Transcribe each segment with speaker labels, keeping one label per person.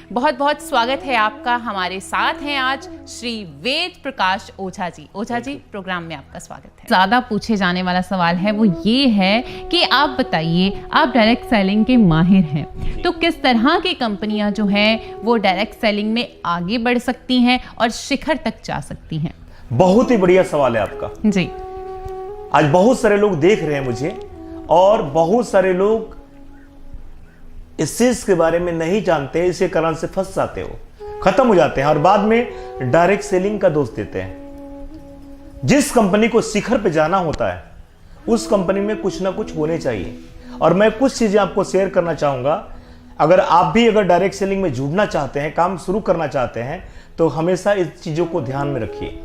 Speaker 1: बहुत बहुत स्वागत है आपका। हमारे साथ हैं आज श्री वेद प्रकाश ओझा जी। ओझा जी, प्रोग्राम में आपका स्वागत है। ज़्यादा पूछे जाने वाला सवाल है वो ये है कि आप बताइए, आप डायरेक्ट सेलिंग के माहिर हैं, तो किस तरह की कंपनियां जो हैं वो डायरेक्ट सेलिंग में आगे बढ़ सकती हैं और शिखर तक जा सकती हैं?
Speaker 2: बहुत ही बढ़िया सवाल है आपका
Speaker 1: जी।
Speaker 2: आज बहुत सारे लोग देख रहे हैं मुझे, और बहुत सारे लोग इस चीज के बारे में नहीं जानते, इसी कारण से फंस जाते हो, खत्म हो जाते हैं और बाद में डायरेक्ट सेलिंग का दोष देते हैं। जिस कंपनी को शिखर पे जाना होता है उस कंपनी में कुछ ना कुछ होने चाहिए, और मैं कुछ चीजें आपको शेयर करना चाहूंगा। अगर आप भी डायरेक्ट सेलिंग में जुड़ना चाहते हैं, काम शुरू करना चाहते हैं, तो हमेशा इस चीजों को ध्यान में रखिए।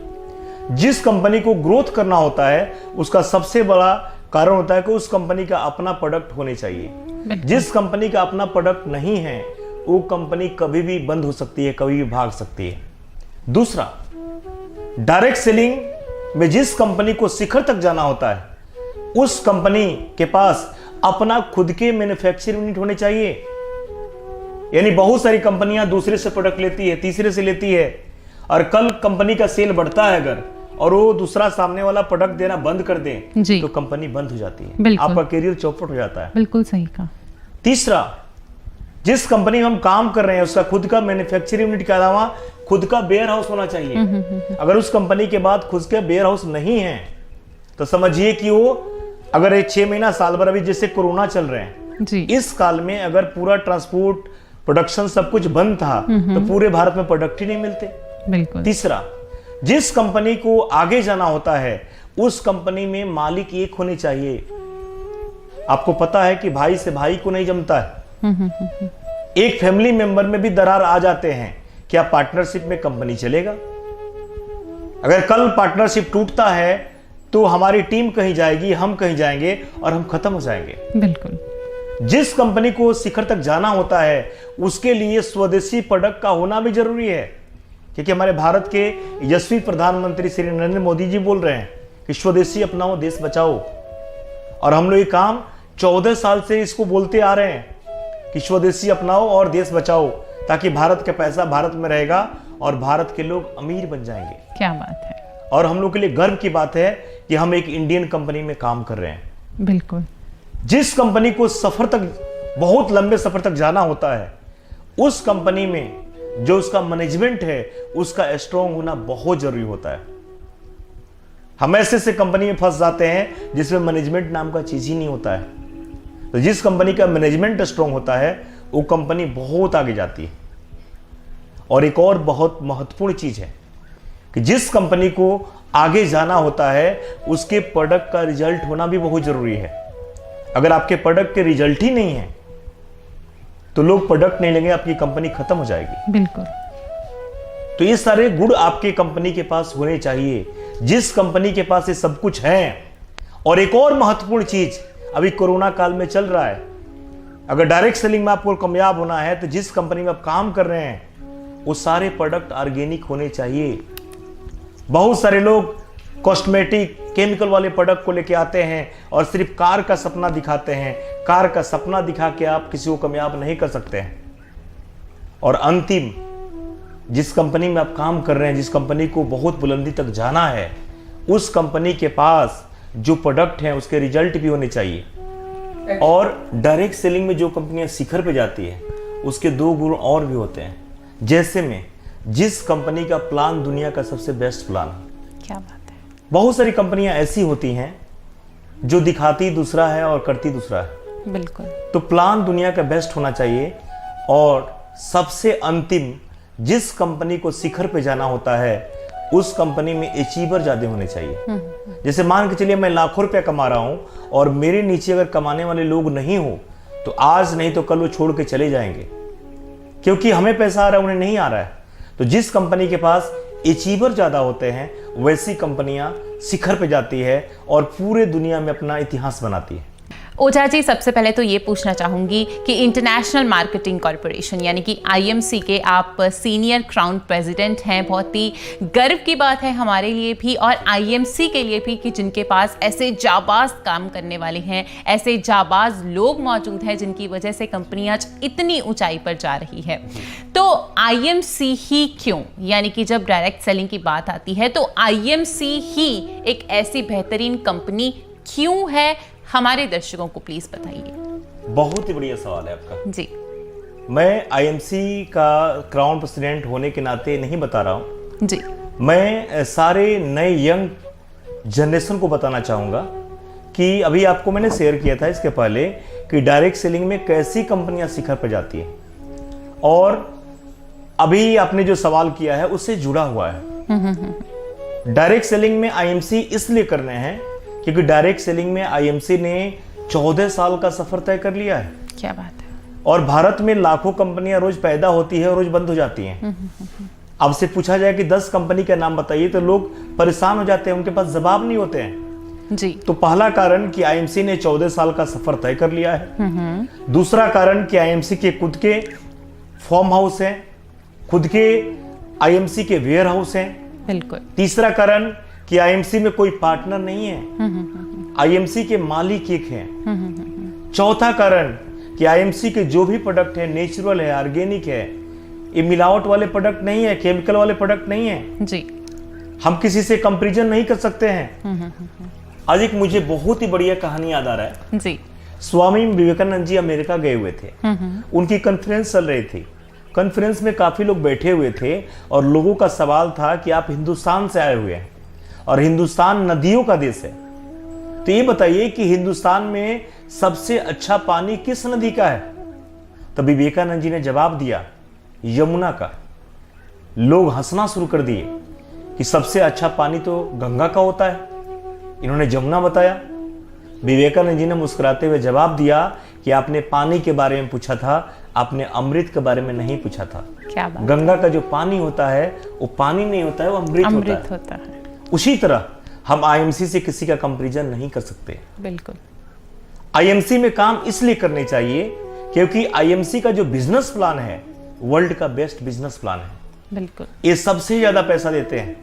Speaker 2: जिस कंपनी को ग्रोथ करना होता है उसका सबसे बड़ा कारण होता है कि उस कंपनी का अपना प्रोडक्ट होने चाहिए। जिस कंपनी का अपना प्रोडक्ट नहीं है वो कंपनी कभी भी बंद हो सकती है, कभी भी भाग सकती है। दूसरा, डायरेक्ट सेलिंग में जिस कंपनी को शिखर तक जाना होता है उस कंपनी के पास अपना खुद के मैन्युफैक्चरिंग यूनिट होने चाहिए। यानी बहुत सारी कंपनियां दूसरे से प्रोडक्ट लेती है, तीसरे से लेती है, और कल कंपनी का सेल बढ़ता है अगर और वो दूसरा सामने वाला प्रोडक्ट देना बंद कर दे तो कंपनी बंद हो जाती है, आपका करियर चौपट हो जाता है।
Speaker 1: बिल्कुल सही कहा।
Speaker 2: तीसरा, जिस कंपनी में हम काम कर रहे हैं उसका खुद का मैन्युफैक्चरिंग यूनिट के अलावा खुद का वेयर हाउस होना चाहिए। अगर उस कंपनी के बाद खुद का वेयर हाउस नहीं है तो समझिए कि वो अगर ये 6 महीना साल भर, अभी जैसे कोरोना चल रहे हैं जी, इस काल में अगर पूरा ट्रांसपोर्ट प्रोडक्शन सब कुछ बंद था तो पूरे भारत में प्रोडक्ट ही नहीं मिलते। बिल्कुल। तीसरा, जिस कंपनी को आगे जाना होता है उस कंपनी में मालिक एक होने चाहिए। आपको पता है कि भाई से भाई को नहीं जमता है, एक फैमिली मेंबर में भी दरार आ जाते हैं। क्या पार्टनरशिप में कंपनी चलेगा? अगर कल पार्टनरशिप टूटता है तो हमारी टीम कहीं जाएगी, हम कहीं जाएंगे और हम खत्म हो जाएंगे। बिल्कुल। जिस कंपनी को शिखर तक जाना होता है उसके लिए स्वदेशी प्रोडक्ट का होना भी जरूरी है, क्योंकि हमारे भारत के यशस्वी प्रधानमंत्री श्री नरेंद्र मोदी जी बोल रहे हैं कि स्वदेशी अपनाओ, देश बचाओ। और हम लोग ये काम 14 साल से इसको बोलते आ रहे हैं कि स्वदेशी अपनाओ और देश बचाओ, ताकि भारत का पैसा भारत में रहेगा और भारत के लोग अमीर बन जाएंगे।
Speaker 1: क्या बात है।
Speaker 2: और हम लोग के लिए गर्व की बात है कि हम एक इंडियन कंपनी में काम कर रहे हैं।
Speaker 1: बिल्कुल।
Speaker 2: जिस कंपनी को सफर तक, बहुत लंबे सफर तक जाना होता है उस कंपनी में जो उसका मैनेजमेंट है उसका स्ट्रॉन्ग होना बहुत जरूरी होता है। हम ऐसे कंपनी में फंस जाते हैं जिसमें मैनेजमेंट नाम का चीज ही नहीं होता है। तो जिस कंपनी का मैनेजमेंट स्ट्रॉन्ग होता है वो कंपनी बहुत आगे जाती है। और एक और बहुत महत्वपूर्ण चीज है कि जिस कंपनी को आगे जाना होता है उसके प्रोडक्ट का रिजल्ट होना भी बहुत जरूरी है। अगर आपके प्रोडक्ट के रिजल्ट ही नहीं है तो लोग प्रोडक्ट नहीं लेंगे, आपकी कंपनी खत्म हो जाएगी। बिल्कुल। तो ये सारे गुण आपके कंपनी के पास होने चाहिए। जिस कंपनी के पास ये सब कुछ है, और एक और महत्वपूर्ण चीज अभी कोरोना काल में चल रहा है, अगर डायरेक्ट सेलिंग में आपको कामयाब होना है तो जिस कंपनी में आप काम कर रहे हैं वो सारे प्रोडक्ट ऑर्गेनिक होने चाहिए। बहुत सारे लोग कॉस्मेटिक केमिकल वाले प्रोडक्ट को लेके आते हैं और सिर्फ कार का सपना दिखाते हैं। कार का सपना दिखा के आप किसी को कामयाब नहीं कर सकते हैं। और अंतिम, जिस कंपनी में आप काम कर रहे हैं, जिस कंपनी को बहुत बुलंदी तक जाना है, उस कंपनी के पास जो प्रोडक्ट है उसके रिजल्ट भी होने चाहिए। और डायरेक्ट सेलिंग में जो कंपनियां शिखर पे जाती है उसके 2 गुण और भी होते हैं। जैसे में जिस कंपनी का प्लान दुनिया का सबसे बेस्ट प्लान है। क्या बात है। बहुत सारी कंपनियां ऐसी होती हैं जो दिखाती दूसरा है और करती दूसरा है। बिल्कुल। तो प्लान दुनिया का बेस्ट होना चाहिए। और सबसे अंतिम, जिस कंपनी को शिखर पे जाना होता है उस कंपनी में अचीवर ज्यादा होने चाहिए। जैसे मान के चलिए मैं लाखों रुपया कमा रहा हूं और मेरे नीचे अगर कमाने वाले लोग नहीं हो तो आज नहीं तो कल वो छोड़ के चले जाएंगे, क्योंकि हमें पैसा आ रहा है, उन्हें नहीं आ रहा है। तो जिस कंपनी के पास अचीवर ज्यादा होते हैं वैसी कंपनियां शिखर पे जाती है और पूरे दुनिया में अपना इतिहास बनाती है।
Speaker 1: ओझा जी, सबसे पहले तो ये पूछना चाहूँगी कि इंटरनेशनल मार्केटिंग कॉरपोरेशन यानी कि आईएमसी के आप सीनियर क्राउन प्रेसिडेंट हैं। बहुत ही गर्व की बात है हमारे लिए भी और आईएमसी के लिए भी कि जिनके पास ऐसे जाबाज काम करने वाले हैं, ऐसे जाबाज लोग मौजूद हैं जिनकी वजह से कंपनी आज इतनी ऊंचाई पर जा रही है। तो आईएमसी ही क्यों, यानी कि जब डायरेक्ट सेलिंग की बात आती है तो आईएमसी ही एक ऐसी बेहतरीन कंपनी क्यों है, हमारे दर्शकों को प्लीज बताइए।
Speaker 2: बहुत ही बढ़िया सवाल है आपका
Speaker 1: जी।
Speaker 2: मैं आईएमसी का क्राउन प्रेसिडेंट होने के नाते नहीं बता रहा हूं
Speaker 1: जी।
Speaker 2: मैं सारे नए यंग जनरेशन को बताना चाहूंगा कि अभी आपको मैंने शेयर किया था इसके पहले कि डायरेक्ट सेलिंग में कैसी कंपनियां शिखर पर जाती हैं, और अभी आपने जो सवाल किया है उससे जुड़ा हुआ है। डायरेक्ट सेलिंग में आईएमसी इसलिए करने हैं क्योंकि डायरेक्ट सेलिंग में आईएमसी ने 14 साल का सफर तय कर लिया है।
Speaker 1: क्या बात है।
Speaker 2: और भारत में लाखों कंपनियां रोज पैदा होती है और रोज बंद हो जाती हैं। अब से पूछा जाए कि 10 कंपनी का नाम बताइए तो लोग परेशान हो जाते हैं, उनके पास जवाब नहीं होते हैं।
Speaker 1: जी।
Speaker 2: तो पहला कारण कि आईएमसी ने 14 साल का सफर तय कर लिया है। दूसरा कारण कि आईएमसी के खुद के फॉर्म हाउस हैं, खुद के आईएमसी के वेयर हाउस हैं।
Speaker 1: बिल्कुल।
Speaker 2: तीसरा कारण कि आईएमसी में कोई पार्टनर नहीं है, आईएमसी के मालिक एक हैं। चौथा कारण कि आईएमसी के जो भी प्रोडक्ट है नेचुरल है, ऑर्गेनिक है, ये मिलावट वाले प्रोडक्ट नहीं है, केमिकल वाले प्रोडक्ट नहीं है।
Speaker 1: जी।
Speaker 2: हम किसी से कंपैरिजन नहीं कर सकते हैं। आज एक मुझे बहुत ही बढ़िया कहानी याद आ रहा है।
Speaker 1: जी।
Speaker 2: स्वामी विवेकानंद जी अमेरिका गए हुए थे, उनकी कॉन्फ्रेंस चल रही थी। कॉन्फ्रेंस में काफी लोग बैठे हुए थे और लोगों का सवाल था कि आप हिंदुस्तान से आए हुए हैं और हिंदुस्तान नदियों का देश है, तो ये बताइए कि हिंदुस्तान में सबसे अच्छा पानी किस नदी का है? तभी विवेकानंद जी ने जवाब दिया, यमुना का। लोग हंसना शुरू कर दिए कि सबसे अच्छा पानी तो गंगा का होता है, इन्होंने जमुना बताया। विवेकानंद जी ने मुस्कुराते हुए जवाब दिया कि आपने पानी के बारे में पूछा था, आपने अमृत के बारे में नहीं पूछा था।
Speaker 1: क्या बात।
Speaker 2: गंगा का जो पानी होता है वो पानी नहीं होता है, वो अमृत होता है। उसी तरह हम आईएमसी से किसी का कंपैरिजन नहीं कर सकते।
Speaker 1: बिल्कुल।
Speaker 2: आईएमसी में काम इसलिए करने चाहिए क्योंकि आईएमसी का जो बिजनेस प्लान है वर्ल्ड का बेस्ट बिजनेस प्लान है।
Speaker 1: बिल्कुल।
Speaker 2: ये सबसे ज्यादा पैसा देते हैं,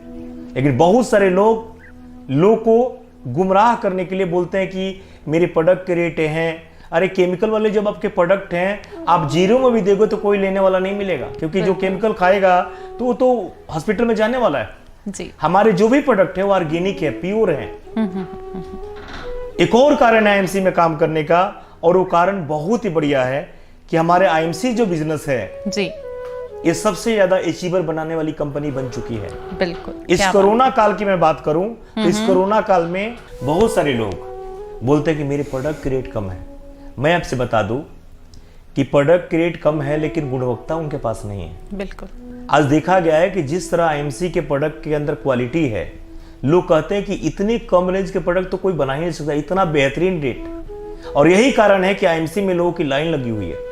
Speaker 2: लेकिन बहुत सारे लोग को गुमराह करने के लिए बोलते हैं कि मेरे प्रोडक्ट के रेट हैं। अरे केमिकल वाले जब आपके प्रोडक्ट हैं, आप जीरो में भी दोगे तो कोई लेने वाला नहीं मिलेगा, क्योंकि जो केमिकल खाएगा तो वो तो हॉस्पिटल में जाने वाला है।
Speaker 1: जी।
Speaker 2: हमारे जो भी प्रोडक्ट है वो ऑर्गेनिक है, प्योर है। एक और कारण है आईएमसी में काम करने का, और वो कारण बहुत ही बढ़िया है कि हमारे आईएमसी जो बिजनेस है
Speaker 1: जी,
Speaker 2: ये सबसे ज्यादा अचीवर बनाने वाली कंपनी बन चुकी है।
Speaker 1: बिल्कुल।
Speaker 2: इस कोरोना काल की मैं बात करूं तो इस कोरोना काल में बहुत सारे लोग बोलते हैं कि मेरे प्रोडक्ट की रेट कम है। मैं आपसे बता दूं कि प्रोडक्ट की रेट कम है लेकिन गुणवत्ता उनके पास नहीं है।
Speaker 1: बिल्कुल।
Speaker 2: आज देखा गया है कि जिस तरह आईएमसी के प्रोडक्ट के अंदर क्वालिटी है, लोग कहते हैं कि इतनी कम रेंज के प्रोडक्ट तो कोई बना ही नहीं सकता, इतना बेहतरीन रेट। और यही कारण है कि आईएमसी में लोगों की लाइन लगी हुई है।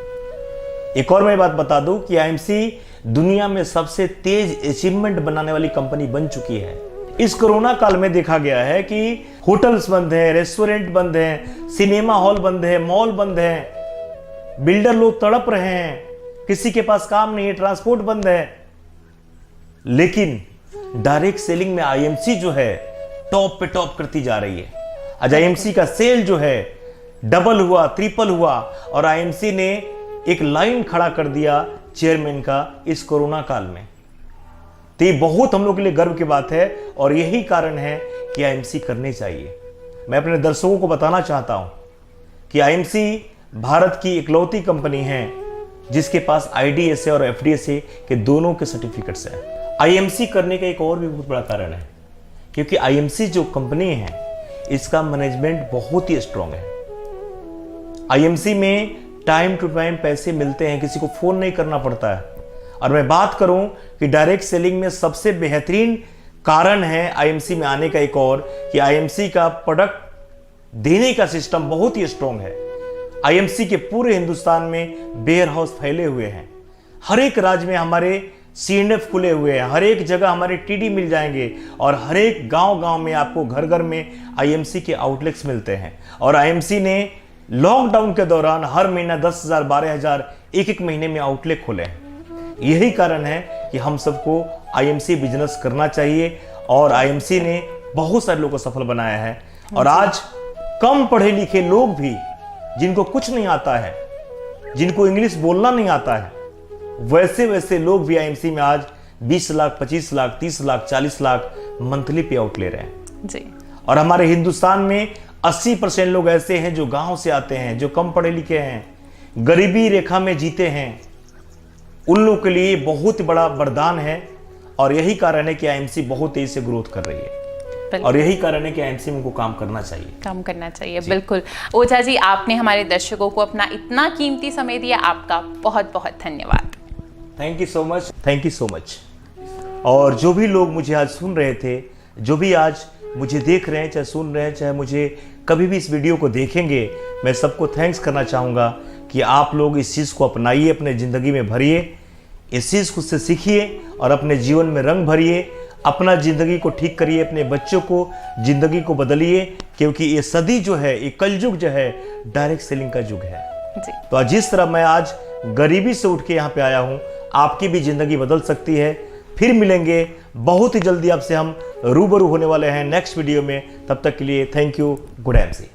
Speaker 2: एक और मैं बात बता दूं कि आईएमसी दुनिया में सबसे तेज अचीवमेंट बनाने वाली कंपनी बन चुकी है। इस कोरोना काल में देखा गया है कि होटल्स बंद हैं, रेस्टोरेंट बंद हैं, सिनेमा हॉल बंद है, मॉल बंद हैं, बिल्डर लोग तड़प रहे हैं, किसी के पास काम नहीं है, ट्रांसपोर्ट बंद है। लेकिन डायरेक्ट सेलिंग में आईएमसी जो है टॉप पे टॉप करती जा रही है। आज आईएमसी का सेल जो है डबल हुआ, ट्रिपल हुआ, और आईएमसी ने एक लाइन खड़ा कर दिया चेयरमैन का इस कोरोना काल में। तो ये बहुत हम लोग के लिए गर्व की बात है, और यही कारण है कि आईएमसी करने चाहिए। मैं अपने दर्शकों को बताना चाहता हूं कि आईएमसी भारत की इकलौती कंपनी है जिसके पास आईडीएसए और एफडीएसए के दोनों के सर्टिफिकेट्स हैं। आईएमसी करने का एक और भी बहुत बड़ा कारण है क्योंकि आईएमसी जो कंपनी है इसका मैनेजमेंट बहुत ही स्ट्रांग है। आईएमसी में टाइम टू टाइम पैसे मिलते हैं, किसी को फोन नहीं करना पड़ता है। और मैं बात करूं कि डायरेक्ट सेलिंग में सबसे बेहतरीन कारण है आईएमसी में आने का एक और कि आईएमसी का प्रोडक्ट देने का सिस्टम बहुत ही स्ट्रांग है। आईएमसी के पूरे हिंदुस्तान में वेयर हाउस फैले हुए हैं, हर एक राज्य में हमारे सीएनएफ खुले हुए हैं, हर एक जगह हमारे टीडी मिल जाएंगे, और हर एक गांव-गांव में आपको घर घर में आईएमसी के आउटलेट्स मिलते हैं। और आईएमसी ने लॉकडाउन के दौरान हर महीना 10,000 12,000 एक महीने में आउटलेट खोले हैं। यही कारण है कि हम सबको आईएमसी बिजनेस करना चाहिए और आईएमसी ने बहुत सारे लोगों को सफल बनाया है। और आज कम पढ़े लिखे लोग भी, जिनको कुछ नहीं आता है, जिनको इंग्लिश बोलना नहीं आता है, वैसे वैसे लोग भी आईएमसी में आज 20 लाख 25 लाख 30 लाख 40 लाख मंथली पे आउट ले रहे हैं
Speaker 1: जी।
Speaker 2: और हमारे हिंदुस्तान में 80% लोग ऐसे हैं जो गांव से आते हैं, जो कम पढ़े लिखे हैं, गरीबी रेखा में जीते हैं। उन लोगों के लिए बहुत बड़ा वरदान है और यही कारण है कि आईएमसी बहुत तेजी से ग्रोथ कर रही है और यही कारण है कि आईएमसी में उनको काम करना चाहिए।
Speaker 1: बिल्कुल। ओझा जी, आपने हमारे दर्शकों को अपना इतना कीमती समय दिया, आपका बहुत बहुत धन्यवाद।
Speaker 2: Thank you so much. और जो भी लोग मुझे आज सुन रहे थे, जो भी आज मुझे देख रहे हैं, चाहे सुन रहे हैं, चाहे मुझे कभी भी इस वीडियो को देखेंगे, मैं सबको थैंक्स करना चाहूँगा कि आप लोग इस चीज़ को अपनाइए, अपने ज़िंदगी में भरिए, इस चीज़ को से सीखिए और अपने जीवन में रंग भरिए, अपना ज़िंदगी को ठीक करिए, अपने बच्चों को ज़िंदगी को बदलिए, क्योंकि ये सदी जो है, ये कलयुग जो है, डायरेक्ट सेलिंग का युग है
Speaker 1: जी।
Speaker 2: तो जिस तरह मैं आज गरीबी से उठ के यहाँ पे आया हूँ, आपकी भी ज़िंदगी बदल सकती है। फिर मिलेंगे बहुत ही जल्दी, आपसे हम रूबरू होने वाले हैं नेक्स्ट वीडियो में। तब तक के लिए थैंक यू। Good MC.